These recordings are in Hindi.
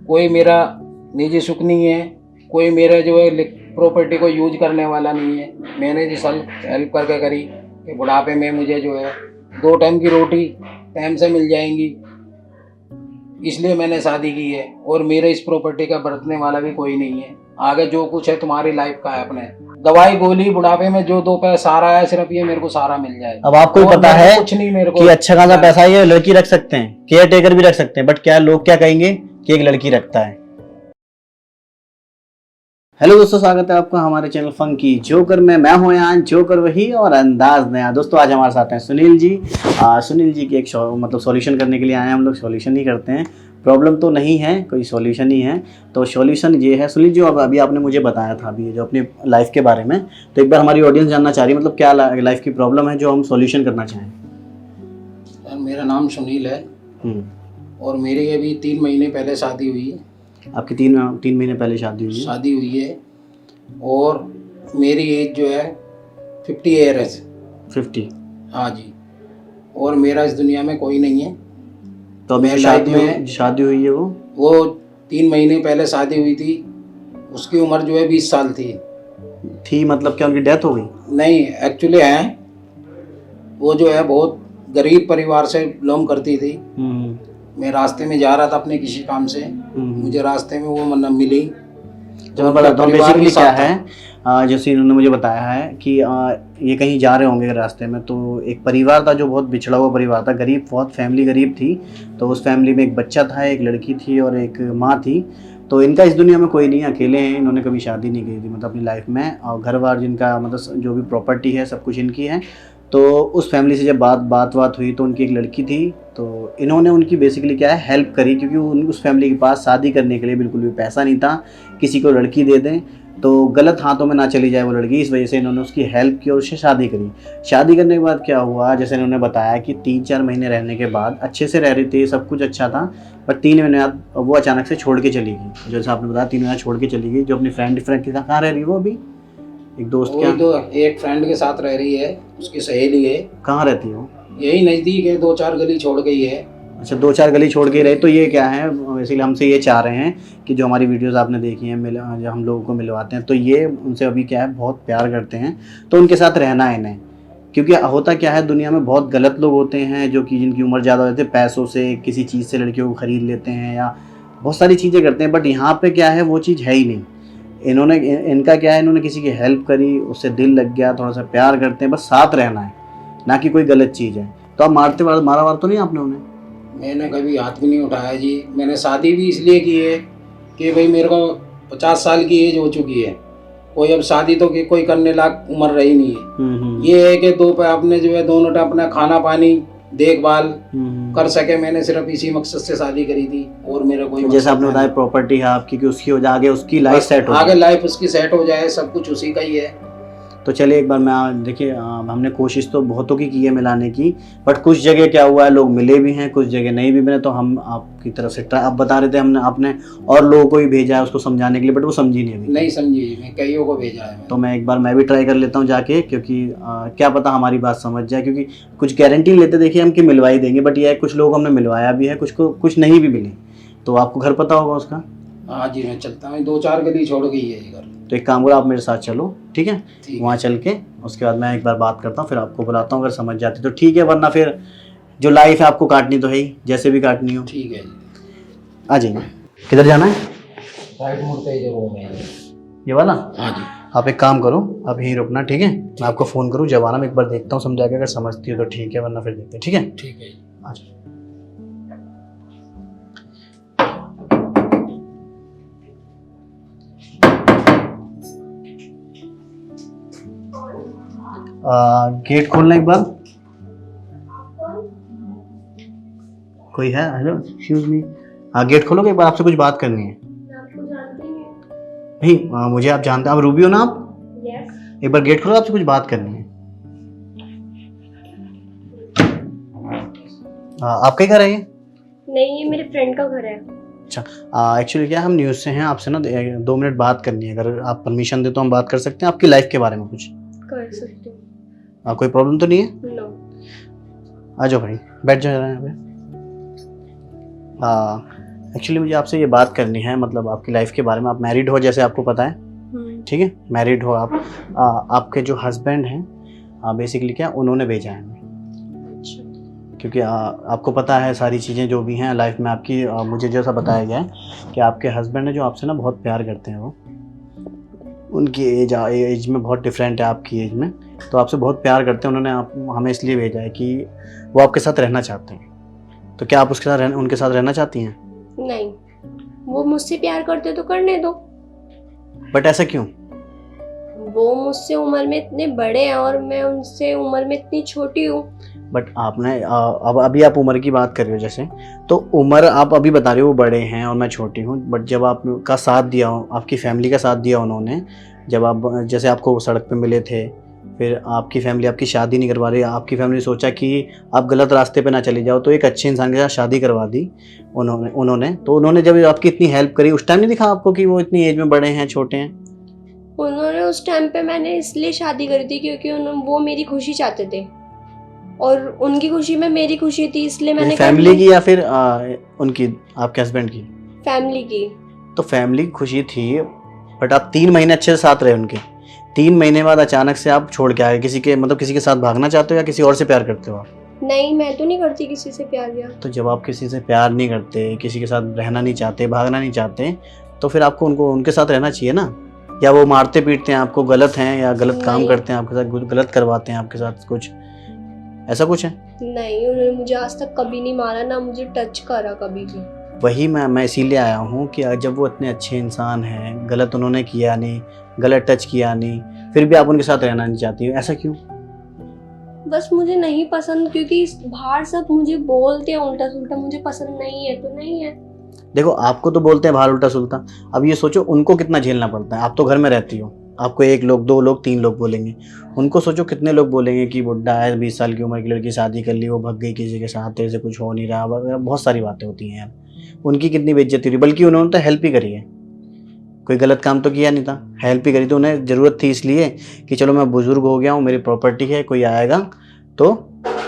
कोई मेरा निजी सुख नहीं है, कोई मेरा जो है प्रॉपर्टी को यूज करने वाला नहीं है। मैंने जिस हेल्प करके करी कि बुढ़ापे में मुझे जो है 2 टाइम की रोटी टाइम से मिल जाएंगी, इसलिए मैंने शादी की है। और मेरे इस प्रॉपर्टी का बरतने वाला भी कोई नहीं है। आगे जो कुछ है तुम्हारी लाइफ का है, अपने दवाई गोली बुढ़ापे में जो 2 पैसा सारा है, सिर्फ ये मेरे को सारा मिल जाए। अब आपको और पता है कुछ नहीं मेरे को कि अच्छा खासा पैसा ये लड़की रख सकते हैं, केयर टेकर भी रख सकते हैं, बट क्या लोग क्या कहेंगे कि एक लड़की रखता है। हेलो दोस्तों, स्वागत है आपका हमारे चैनल फंकी जोकर में। मैं हूं यहाँ जोकर वही और अंदाज नया। दोस्तों आज हमारे साथ हैं सुनील जी। सुनील जी की एक मतलब सॉल्यूशन करने के लिए आए हैं। हम लोग सॉल्यूशन ही करते हैं, प्रॉब्लम तो नहीं है, कोई सॉल्यूशन ही है। तो सॉल्यूशन ये है सुनील जी, अब अभी आपने मुझे बताया था अभी जो अपनी लाइफ के बारे में, तो एक बार हमारी ऑडियंस जानना चाह रही है मतलब क्या लाइफ की प्रॉब्लम है जो हम सॉल्यूशन करना चाहें। मेरा नाम सुनील है और मेरी अभी 3 महीने पहले शादी हुई है। आपकी तीन महीने पहले शादी हुई है और मेरी एज जो है 50 ईयर है। 50? हाँ जी। और मेरा इस दुनिया में कोई नहीं है। तो अभी शादी हुई है वो 3 महीने पहले शादी हुई थी। उसकी उम्र जो है 20 साल थी। मतलब क्या उनकी डेथ हो गई? नहीं, एक्चुअली है वो जो है बहुत गरीब परिवार से बिलोंग करती थी। मैं रास्ते में जा रहा था अपने किसी काम से, मुझे रास्ते में वो मतलब मिली। तो बेसिकली क्या है, जैसे इन्होंने मुझे बताया है कि ये कहीं जा रहे होंगे रास्ते में, तो एक परिवार था जो बहुत बिछड़ा हुआ परिवार था, गरीब, बहुत फैमिली गरीब थी। तो उस फैमिली में एक बच्चा था, एक लड़की थी और एक माँ थी। तो इनका इस दुनिया में कोई नहीं, अकेले हैं। इन्होंने कभी शादी नहीं की थी मतलब अपनी लाइफ में, और घर बार जिनका मतलब जो भी प्रॉपर्टी है सब कुछ इनकी है। तो उस फैमिली से जब बात हुई तो उनकी एक लड़की थी, तो इन्होंने उनकी बेसिकली क्या है हेल्प करी, क्योंकि उस फैमिली के पास शादी करने के लिए बिल्कुल भी पैसा नहीं था, किसी को लड़की दे दें तो गलत हाथों में ना चली जाए वो लड़की। इस वजह से इन्होंने उसकी हेल्प की और उससे शादी करी। शादी करने के बाद क्या हुआ, जैसे इन्होंने बताया कि 3-4 महीने रहने के बाद अच्छे से रह रही थी, सब कुछ अच्छा था, पर 3 महीने बाद वो अचानक से छोड़ के चली गई। जैसे आपने बताया 3 महीने छोड़ के चली गई। जो अपनी फ्रेंड के साथ कहाँ रह रही है वो अभी? एक दोस्त एक फ्रेंड के साथ रह रही है, उसकी सहेली है। कहाँ रहती है वो? यही नज़दीक है, 2-4 गली छोड़ गई है। अच्छा, 2-4 गली छोड़ के रहे। तो ये क्या है, इसीलिए हमसे ये चाह रहे हैं कि जो हमारी वीडियोस आपने देखी हैं, जो हम लोगों को मिलवाते हैं, तो ये उनसे अभी क्या है बहुत प्यार करते हैं, तो उनके साथ रहना है इन्हें। क्योंकि होता क्या है, दुनिया में बहुत गलत लोग होते हैं जो कि जिनकी उम्र ज़्यादा हो जाती है, पैसों से किसी चीज़ से लड़कियों को ख़रीद लेते हैं या बहुत सारी चीज़ें करते हैं, बट यहाँ पर क्या है वो चीज़ है ही नहीं। इनका क्या है, इन्होंने किसी की हेल्प करी, उससे दिल लग गया, थोड़ा सा प्यार करते हैं, बस साथ रहना है, ना कि कोई गलत चीज़ है। तो आप मारा वार तो नहीं आपने उन्हें? मैंने कभी हाथ भी नहीं उठाया जी। मैंने शादी भी इसलिए की है कि भाई मेरे को 50 साल की एज हो चुकी है, कोई अब शादी तो कोई करने लायक उम्र रही नहीं है। ये है कि अपने जो है दोनों टाइम अपना खाना पानी देखभाल कर सके। मैंने सिर्फ इसी मकसद से शादी करी थी और मेरा कोई जैसे आपने बताया प्रॉपर्टी है आपकी, कि उसकी आगे उसकी लाइफ सेट हो आगे लाइफ उसकी सेट हो जाए, सब कुछ उसी का ही है। तो चलिए एक बार मैं देखिए, हमने कोशिश तो बहुतों की है मिलाने की, बट कुछ जगह क्या हुआ है लोग मिले भी हैं, कुछ जगह नहीं भी मिले। तो हम आपकी तरफ से आप बता रहे थे हमने आपने और लोगों को भी भेजा है उसको समझाने के लिए, बट वो समझी नहीं समझी। मैं कईयों को भेजा है। तो मैं एक बार मैं भी ट्राई कर लेता हूँ जाके, क्योंकि क्या पता हमारी बात समझ जाए, क्योंकि कुछ गारंटी लेते देखिए हम कि मिलवा ही देंगे, बट यह कुछ लोग हमने मिलवाया भी है, कुछ नहीं भी मिले। तो आपको घर पता होगा उसका? हाँ जी, मैं चलता हूँ, 2-4 गली छोड़ गई है ये घर। तो एक काम करो, आप मेरे साथ चलो, ठीक है? वहाँ चल के उसके बाद मैं एक बार बात करता हूँ, फिर आपको बुलाता हूँ। अगर समझ जाती तो ठीक है, वरना फिर जो लाइफ है आपको काटनी तो है ही, जैसे भी काटनी हो। ठीक है जी, आ जाइए। किधर जाना है? राइट मुड़ते ही जरूर है ये वाला? हाँ जी। आप एक काम करो, आप यहीं रुकना, ठीक है? मैं आपको फ़ोन करूँ जब आना, मैं एक बार देखता हूँ समझा के, अगर समझती हो तो ठीक है, वरना फिर देखते हैं, ठीक है? ठीक है। अच्छा, गेट खोलना एक बार। कोई है? Hello, excuse me. हाँ, गेट खोलोगे एक बार, आपसे कुछ बात करनी है। नहीं, मुझे आप जानते हैं, आप रूबी हो ना आप? Yes. एक बार गेट खोलो, आपसे कुछ बात करनी है। आपका ही घर है ये? नहीं, ये मेरे फ्रेंड का घर है। अच्छा, एक्चुअली क्या हम न्यूज़ से हैं, आपसे ना 2 मिनट बात करनी है, अगर आप परमिशन दे तो हम बात कर सकते हैं आपकी लाइफ के बारे में कुछ? कर सकती हूँ। कोई प्रॉब्लम तो नहीं है? नो। आ जाओ भाई, बैठ जाओ यहाँ पे। एक्चुअली मुझे आपसे ये बात करनी है, मतलब आपकी लाइफ के बारे में। आप मैरिड हो जैसे आपको पता है, ठीक है, मैरिड हो आप। आपके जो हस्बैंड हैं बेसिकली क्या उन्होंने भेजा है हमें, क्योंकि आपको पता है सारी चीज़ें जो भी हैं लाइफ में आपकी। मुझे जैसा बताया गया है कि आपके हस्बैंड है जो आपसे ना बहुत प्यार करते हैं, वो उनकी एज में बहुत डिफरेंट है आपकी एज में, तो आपसे बहुत प्यार करते हैं। उन्होंने हमें इसलिए भेजा है कि वो आपके साथ रहना चाहते हैं। तो क्या आप उनके साथ रहना चाहती हैं? नहीं, वो मुझसे प्यार करते तो करने दो। बट ऐसा क्यों? वो मुझसे उम्र में इतने बड़े हैं और मैं उनसे उम्र में इतनी छोटी हूँ। बट आपने अब अभी आप उम्र की बात कर रहे हो जैसे, तो उम्र आप अभी बता रहे हो वो बड़े हैं और मैं छोटी हूँ, बट जब आपका साथ दिया, आपकी फैमिली का साथ दिया उन्होंने, जब आप जैसे आपको सड़क पे मिले थे, फिर आपकी फैमिली आपकी शादी नहीं करवा रही, आपकी फैमिली सोचा कि आप गलत रास्ते पे ना चले जाओ, तो एक अच्छे इंसान के साथ शादी करवा दी उन्होंने जब आपकी इतनी हेल्प करी, उस टाइम नहीं दिखा आपको कि वो इतनी एज में बड़े हैं, छोटे हैं? उन्होंने उस टाइम पे मैंने इसलिए शादी करी थी क्योंकि वो मेरी खुशी चाहते थे और उनकी खुशी में मेरी खुशी थी, इसलिए मैंने फैमिली की या फिर उनकी, आपके हस्बैंड की? फैमिली की। तो फैमिली की खुशी थी, बट आप 3 महीने अच्छे से साथ रहे उनके। 3 महीने बाद अचानक से आप छोड़ के आ गए, किसी के साथ भागना चाहते हो या किसी और से प्यार करते हो आप? नहीं, मैं तो नहीं करती किसी से प्यार व्यार। तो जब आप किसी से प्यार नहीं करते, किसी के साथ रहना नहीं चाहते, भागना नहीं चाहते, तो फिर आपको उनके साथ रहना चाहिए ना। या वो मारते पीटते हैं आपको, गलत हैं या गलत काम नहीं। करते हैं आपके साथ, गलत करवाते हैं आपके साथ कुछ, ऐसा कुछ है? नहीं, उन्होंने मुझे आज तक कभी नहीं मारा, ना मुझे टच करा कभी भी। वही मैं इसीलिए आया हूँ कि जब वो इतने अच्छे इंसान हैं, गलत उन्होंने किया नहीं, गलत टच किया नहीं, फिर भी आप उनके साथ रहना नहीं चाहती हो, ऐसा क्यों? बस मुझे नहीं पसंद, क्योंकि बाहर सब मुझे बोलते हैं उल्टा सुल्टा, मुझे पसंद नहीं है तो नहीं है। देखो, आपको तो बोलते हैं बाहर उल्टा सुल्टा, अब ये सोचो उनको कितना झेलना पड़ता है। आप तो घर में रहती हो, आपको 1 लोग, 2 लोग, 3 लोग बोलेंगे, उनको सोचो कितने लोग बोलेंगे कि बुड्ढा है, 20 साल की उम्र की लड़की, शादी कर ली, वो भग गई किसी के साथ, तेरे से कुछ हो नहीं रहा वगैरह, बहुत सारी बातें होती हैं यार। उनकी कितनी बेइज्जती हुई, बल्कि उन्होंने तो हेल्प ही करी है, कोई गलत काम तो किया नहीं था, हेल्प ही करी। तो उन्हें ज़रूरत थी इसलिए कि चलो मैं बुज़ुर्ग हो गया हूँ, मेरी प्रॉपर्टी है, कोई आएगा तो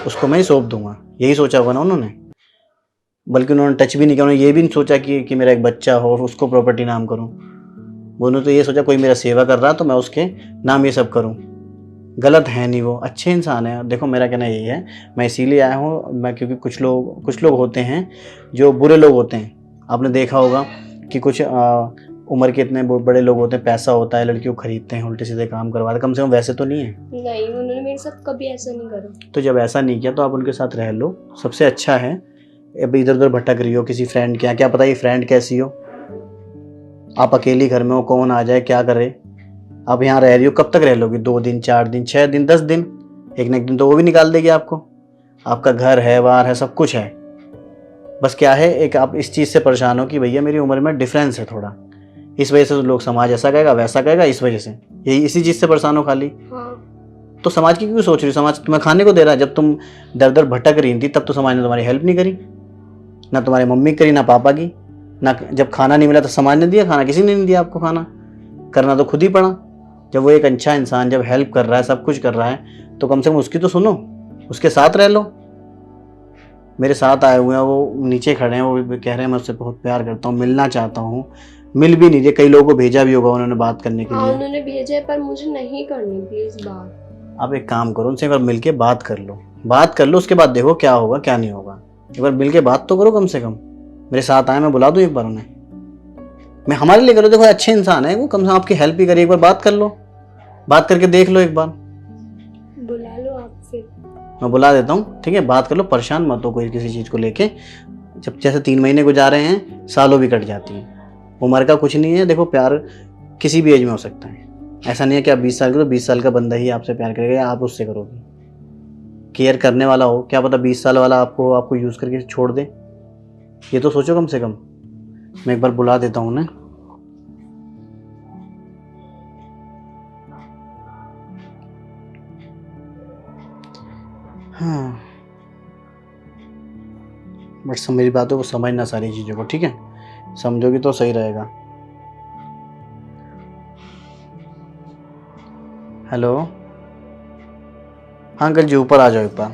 उसको मैं ही सौंप दूंगा, यही सोचा होगा ना उन्होंने। बल्कि उन्होंने टच भी नहीं किया, उन्होंने ये भी नहीं सोचा कि मेरा एक बच्चा हो और उसको प्रॉपर्टी नाम करूं। उन्होंने तो ये सोचा कोई मेरा सेवा कर रहा तो मैं उसके नाम ये सब करूं। गलत है नहीं, वो अच्छे इंसान है। देखो, मेरा कहना यही है, मैं इसीलिए आया हूँ, मैं क्योंकि कुछ लोग होते हैं जो बुरे लोग होते हैं। आपने देखा होगा कि कुछ उम्र के इतने बड़े लोग होते हैं, पैसा होता है, लड़कियों को खरीदते हैं, उल्टे सीधे काम करवाते, कम से कम वैसे तो नहीं है। नहीं, उन्होंने मेरे साथ कभी ऐसा नहीं करा। तो जब ऐसा नहीं किया तो आप उनके साथ रह लो, सबसे अच्छा है। अभी इधर उधर भटक रही हो किसी फ्रेंड के यहाँ, क्या पता ये फ्रेंड कैसी हो, आप अकेली घर में हो, कौन आ जाए क्या करे। आप यहाँ रह रही हो, कब तक रह लोगी? 2 दिन, 4 दिन, 6 दिन, 10 दिन, एक न एक दिन तो वो भी निकाल देगी आपको। आपका घर है, बार है, सब कुछ है, बस क्या है, एक आप इस चीज़ से परेशान हो कि भैया मेरी उम्र में डिफरेंस है थोड़ा, इस वजह से तो लोग समाज ऐसा कहेगा वैसा कहेगा, इस वजह से यही इसी चीज़ से परेशान हो खाली। हाँ। तो समाज की क्यों सोच रही हो? समाज तुम्हें खाने को दे रहा है। जब तुम दर दर भटक रही थी तब तो समाज ने तुम्हारी हेल्प नहीं करी, ना तुम्हारी मम्मी करी, ना पापा की, ना जब खाना नहीं मिला तो समाज ने दिया खाना? किसी ने नहीं दिया आपको खाना, करना तो खुद ही पड़ा। जब वो एक अच्छा इंसान जब हेल्प कर रहा है, सब कुछ कर रहा है, तो कम से कम उसकी तो सुनो, उसके साथ रह लो। मेरे साथ आए हुए हैं, वो नीचे खड़े हैं, वो कह रहे हैं मैं उससे बहुत प्यार करता हूँ, मिलना चाहता हूँ, मिल भी नहीं रहे। कई लोगों को भेजा भी होगा उन्होंने बात करने के हाँ, लिए। उन्होंने भेजा है पर मुझे नहीं करनी प्लीज बात। आप एक काम करो, उनसे एक बार मिल के बात कर लो, उसके बाद देखो क्या होगा क्या नहीं होगा। एक बार मिल के बात तो करो, कम से कम मेरे साथ आए, मैं बुला दूँ एक बार उन्हें, मैं हमारे लिए करो। देखो अच्छे इंसान है वो, कम से कम आपकी हेल्प ही करिए, एक बार बात कर लो, बात करके देख लो एक बार। बुला लो आप फिर। मैं बुला देता हूँ, ठीक है, बात कर लो, परेशान मत हो कोई किसी चीज़ को लेके। जब जैसे 3 महीने गुजार रहे हैं, सालों भी कट जाती हैं, उम्र का कुछ नहीं है। देखो, प्यार किसी भी एज में हो सकता है, ऐसा नहीं है कि आप 20 साल के, तो 20 साल का बंदा ही आपसे प्यार करेगा या आप उससे करोगे। केयर करने वाला हो, क्या पता 20 साल वाला आपको यूज़ करके छोड़ दे, ये तो सोचो कम से कम। मैं एक बार बुला देता हूँ उन्हें। हाँ, बट मेरी बातों को समझना, सारी चीज़ों को, ठीक है, समझोगी तो सही रहेगा। हेलो, हाँ अंकल जी, ऊपर आ जाओ एक बार।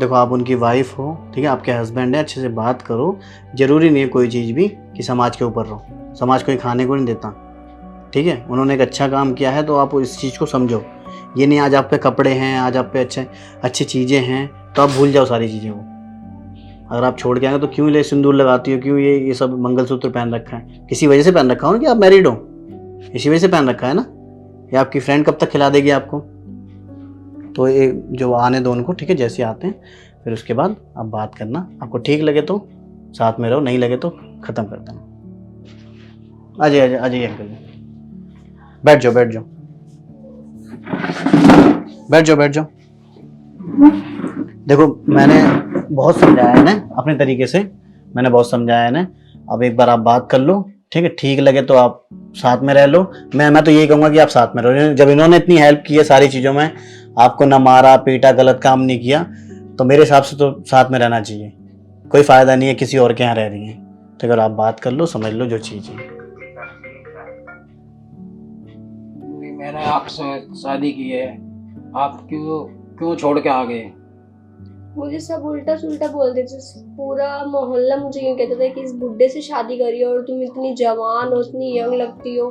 देखो आप उनकी वाइफ हो, ठीक है, आपके हस्बैंड है, अच्छे से बात करो। जरूरी नहीं है कोई चीज़ भी कि समाज के ऊपर रहो, समाज कोई खाने को नहीं देता, ठीक है। उन्होंने एक अच्छा काम किया है तो आप इस चीज़ को समझो। ये नहीं आज आप पे कपड़े हैं, आज आप पे अच्छी चीज़ें हैं तो आप भूल जाओ सारी चीज़ें को। अगर आप छोड़ के आएंगे तो क्यों ले सिंदूर लगाती हो, क्यों ये सब मंगलसूत्र पहन रखा है? किसी वजह से पहन रखा हो ना कि आप मैरिड हो, इसी वजह से पहन रखा है ना। या आपकी फ्रेंड कब तक खिला देगी आपको? तो ये जो आने दो उनको, ठीक है, जैसे आते हैं फिर उसके बाद आप बात करना। आपको ठीक लगे तो साथ में रहो, नहीं लगे तो ख़त्म कर देना। आ जाइए आ जाइए अंकल, बैठ जाओ बैठ जाओ बैठ जाओ बैठ जाओ। देखो मैंने बहुत समझाया है ना, अपने तरीके से मैंने बहुत समझाया है ना। अब एक बार आप बात कर लो, ठीक है, ठीक लगे तो आप साथ में रह लो। मैं तो यही कहूँगा कि आप साथ में रहो। जब इन्होंने इतनी हेल्प की है सारी चीज़ों में, आपको ना मारा पीटा, गलत काम नहीं किया, तो मेरे हिसाब से तो साथ में रहना चाहिए। कोई फ़ायदा नहीं है किसी और के यहाँ रह रही है। तो अगर आप बात कर लो, समझ लो जो चीज़ है। मैंने आपसे शादी की है, आप क्यों छोड़ के आ गए? मुझे सब उल्टा सुल्टा बोलते थे, पूरा मोहल्ला मुझे यूँ कहता था कि इस बुड्ढे से शादी करी और तुम इतनी जवान हो, इतनी यंग लगती हो।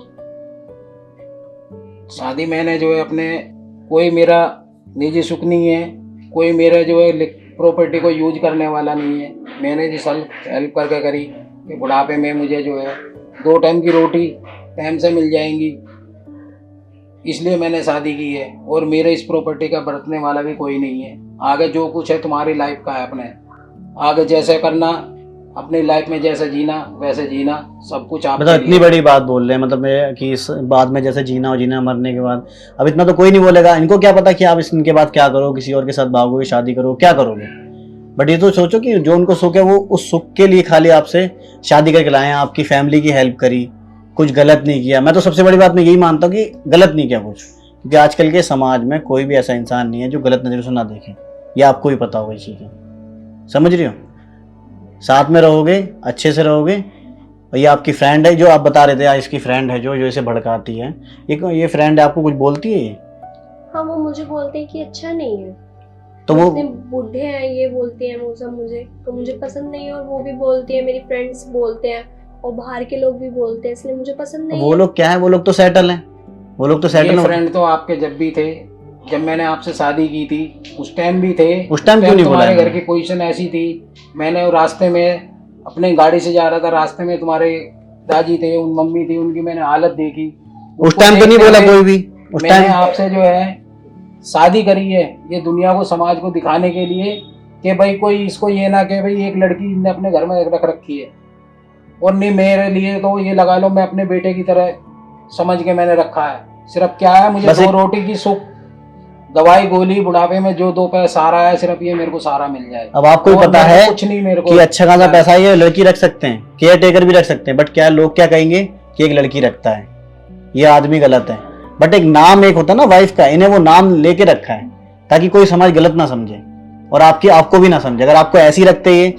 शादी मैंने जो है अपने, कोई मेरा निजी सुख नहीं है, कोई मेरा जो है प्रॉपर्टी को यूज करने वाला नहीं है। मैंने जिस हेल्प करके करी कि बुढ़ापे में मुझे जो है 2 टाइम की रोटी टाइम से मिल जाएंगी, इसलिए मैंने शादी की है। और मेरे इस प्रॉपर्टी का बरतने वाला भी कोई नहीं है। आगे जो कुछ है तुम्हारी लाइफ का है, अपने आगे जैसे करना, अपनी लाइफ में जैसे जीना वैसे जीना, सब कुछ आप। मतलब इतनी बड़ी बात बोल रहे हैं, मतलब कि इस बाद में जैसे जीना हो जीना, मरने के बाद। अब इतना तो कोई नहीं बोलेगा, इनको क्या पता कि आप इनके बाद क्या करो, किसी और के साथ भागोगे, शादी करो, क्या करोगे। बट ये तो सोचो कि जो उनको सुख है वो उस सुख के लिए खाली आपसे शादी करके लाए हैं, आपकी फैमिली की हेल्प करी, कुछ गलत नहीं किया। मैं तो सबसे बड़ी बात मैं यही मानता हूँ कि गलत नहीं किया कुछ, क्योंकि आजकल के समाज में कोई भी ऐसा इंसान नहीं है जो गलत नज़र से ना देखे। ये आपको भी पता होगा ये चीज़ें, समझ रही हो। साथ में रहोगे, अच्छे से रहोगे। और ये आपकी फ्रेंड है जो आप बता रहे थे, यार इसकी फ्रेंड है जो इसे भड़काती है, ये फ्रेंड है, आपको कुछ बोलती है ये? हाँ, वो मुझे बोलते हैं कि अच्छा नहीं है, तो वो इतने बूढ़े हैं, ये बोलती हैं वो सब मुझे, तो मुझे पसंद नहीं है। और वो भी बोलती है, मेरी फ्रेंड्स बोलते हैं और बाहर के लोग भी बोलते हैं, इसलिए मुझे पसंद नहीं वो है। लोग क्या है, वो लोग तो सेटल हैं, वो लोग तो सेटल ये हैं। फ्रेंड तो आपके जब भी थे, जब मैंने आपसे शादी की थी उस टाइम भी थे। उस टाइम क्यों नहीं बोला तुम्हारे घर इन्होंने? की पोजीशन ऐसी थी, मैंने रास्ते में अपने गाड़ी से जा रहा था, रास्ते में तुम्हारे दादी थे, उन मम्मी थी, उनकी मैंने हालत देखी। उस टाइम तो नहीं बोला कोई भी उस मैंने टाइम। आपसे जो है शादी करी है ये दुनिया को, समाज को दिखाने के लिए कि भाई कोई इसको ये ना कहे भाई एक लड़की ने अपने घर में रख रखी है। और नहीं, मेरे लिए तो ये लगा लो मैं अपने बेटे की तरह समझ के मैंने रखा है। सिर्फ क्या है, मुझे बस 2 रोटी की सुख, दवाई गोली, बुढ़ापे में जो 2 पैसा सहारा है, सिर्फ ये मेरे को सहारा मिल जाए। अब आपको भी और पता मेरे है को कुछ नहीं, मेरे को कि अच्छा खासा पैसा ये लड़की रख सकते हैं, केयर टेकर भी रख सकते हैं, बट क्या लोग क्या कहेंगे कि एक लड़की रखता है, ये आदमी गलत है। बट एक नाम एक होता है ना वाइफ का, इन्हें वो नाम लेके रखा है ताकि कोई समाज गलत ना समझे और आपको भी ना समझे। अगर आपको ऐसी रखते ये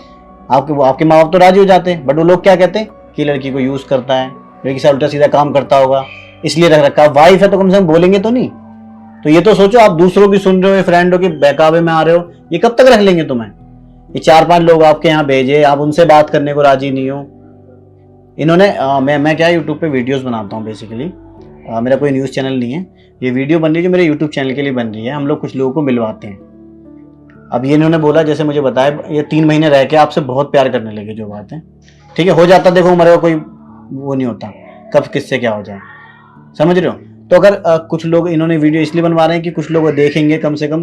आपके माँ बाप तो राजी हो जाते, बट वो लोग क्या कहते हैं कि लड़की को यूज करता है, लड़की से उल्टा सीधा काम करता होगा, इसलिए रख रखा। वाइफ है तो कम से कम बोलेंगे तो नहीं। तो ये तो सोचो, आप दूसरों की सुन रहे हो, फ्रेंडों की बहकावे में आ रहे हो, ये कब तक रख लेंगे तुम्हें? ये 4-5 लोग आपके यहाँ भेजे, आप उनसे बात करने को राजी नहीं हो। इन्होंने मैं क्या यूट्यूब पे वीडियोस बनाता हूँ बेसिकली, मेरा कोई न्यूज़ चैनल नहीं है। ये वीडियो बन रही है जो मेरे यूट्यूब चैनल के लिए बन रही है, हम लोग कुछ लोगों को मिलवाते हैं। अब ये इन्होंने बोला, जैसे मुझे बताया, ये 3 महीने रह के आपसे बहुत प्यार करने लगे, जो बात है ठीक है, हो जाता, देखो हमारे को कोई वो नहीं होता कब किससे क्या हो जाए, समझ रहे हो। तो अगर कुछ लोग इन्होंने वीडियो इसलिए बनवा रहे हैं कि कुछ लोग देखेंगे, कम से कम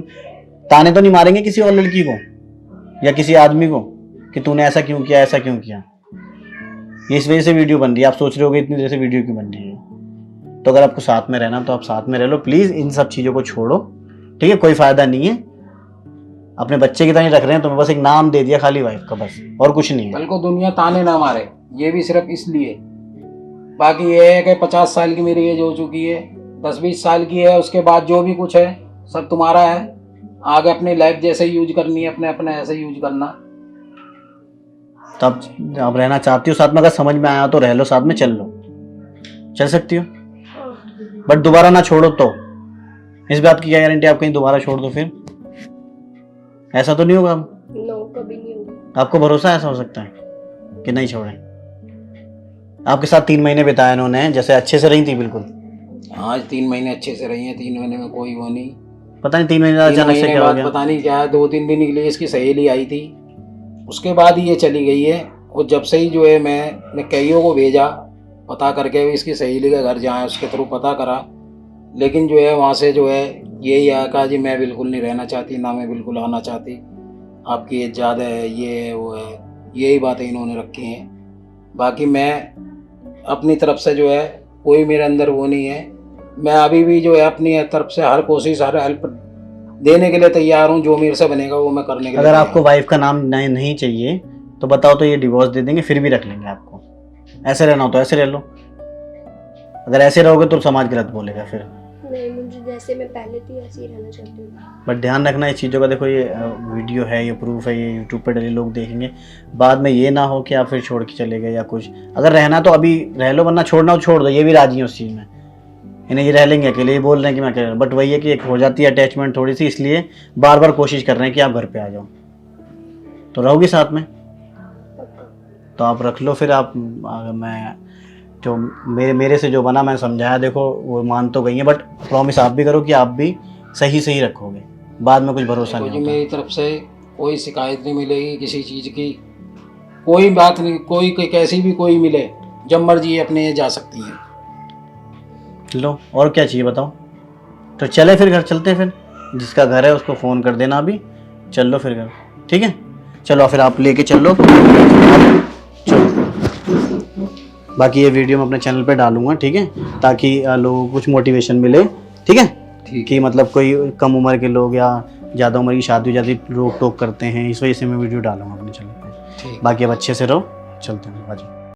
ताने तो नहीं मारेंगे किसी और लड़की को या किसी आदमी को कि तूने ऐसा क्यों किया, ऐसा क्यों किया। ये इस वजह से वीडियो बन रही है। आप सोच रहे होगे इतनी देर से वीडियो क्यों बन रही है। तो अगर आपको साथ में रहना तो आप साथ में रह लो, प्लीज़ इन सब चीज़ों को छोड़ो, ठीक है, कोई फ़ायदा नहीं है। अपने बच्चे की तरह रख रहे हैं, तुम्हें बस एक नाम दे दिया खाली वाइफ का, बस और कुछ नहीं है। कल को दुनिया ताने ना मारे, ये भी सिर्फ इसलिए। बाकी ये है कि 50 साल की मेरी एज हो चुकी है, 10-20 साल की है, उसके बाद जो भी कुछ है सब तुम्हारा है। आगे अपनी लाइफ जैसे यूज करनी है, अपने अपने ऐसे यूज करना। तब आप रहना चाहती हो साथ में, अगर समझ में आया तो रह लो, साथ में चल लो, चल सकती हो, बट दोबारा ना छोड़ो। तो इस बात की क्या गारंटी आप कहीं दोबारा छोड़ दो फिर, ऐसा तो नहीं होगा? नो, कभी नहीं होगा। आपको भरोसा ऐसा हो सकता है कि नहीं छोड़े? आपके साथ 3 महीने बिताए इन्होंने, जैसे अच्छे से रही थी बिल्कुल। आज 3 महीने अच्छे से रही हैं, 3 महीने में कोई वो नहीं। पता नहीं 3 महीने बाद 3 अचानक से महीने क्या हो बाद गया। पता नहीं क्या 2-3 दिन के लिए इसकी सहेली आई थी, उसके बाद ही ये चली गई है। और जब से ही जो है मैंने कईयों को भेजा पता करके, इसकी सहेली का घर जहाँ है उसके थ्रू पता करा, लेकिन जो है वहाँ से जो है यही आया, कहा जी मैं बिल्कुल नहीं रहना चाहती, ना मैं बिल्कुल आना चाहती, आपकी एज ज़्यादा है, ये है वो है, यही बातें इन्होंने रखी हैं। बाकी मैं अपनी तरफ से जो है कोई मेरे अंदर वो नहीं है। मैं अभी भी जो है अपनी तरफ से हर कोशिश, हर हेल्प देने के लिए तैयार हूँ। जो मेरे से बनेगा वो मैं करने के लिए अगर तैयार आपको वाइफ का नाम नहीं चाहिए तो बताओ, तो ये डिवोर्स दे देंगे, फिर भी रख लेंगे आपको। ऐसे रहना हो तो ऐसे रह लो, अगर ऐसे रहोगे तो समाज गलत बोलेगा फिर। नहीं, मुझे जैसे मैं पहले थी ऐसे ही रहना चाहती हूँ। बट ध्यान रखना इस चीज़ों का। देखो ये वीडियो है, ये प्रूफ है, ये यूट्यूब पे डले लोग देखेंगे, बाद में ये ना हो कि आप फिर छोड़ के चले गए या कुछ। अगर रहना तो अभी रह लो, वरना छोड़ना हो छोड़ दो, ये भी राजी है उस चीज़ में। इन्हें ये रह लेंगे अकेले, ये बोल रहे हैं कि मैं अकेले, बट वही है कि एक हो जाती है अटैचमेंट थोड़ी सी, इसलिए बार बार कोशिश कर रहे हैं कि आप घर पे आ जाओ। तो रहोगी साथ में तो आप रख लो फिर। आप मैं जो मेरे से जो बना मैं समझाया, देखो वो मान तो गई है, बट प्रॉमिस आप भी करो कि आप भी सही रखोगे, बाद में कुछ भरोसा देखो नहीं जी, होता। मेरी तरफ से कोई शिकायत नहीं मिलेगी किसी चीज़ की, कोई बात नहीं, कोई कैसी भी कोई मिले, जब मर्जी अपने जा सकती है। लो और क्या चाहिए बताओ? तो चले फिर घर, चलते हैं फिर, जिसका घर है उसको फ़ोन कर देना अभी, चल लो फिर घर, ठीक है? चलो फिर आप लेके चल लो, चलो। बाकी ये वीडियो मैं अपने चैनल पे डालूंगा, ठीक है, ताकि लोगों को कुछ मोटिवेशन मिले, ठीक है? कि मतलब कोई कम उम्र के लोग या ज़्यादा उम्र की शादी हो जाती रोक टोक करते हैं, इस वजह से मैं वीडियो डालूंगा अपने चैनल पे। बाकी अब अच्छे से रहो, चलते हैं बाजी।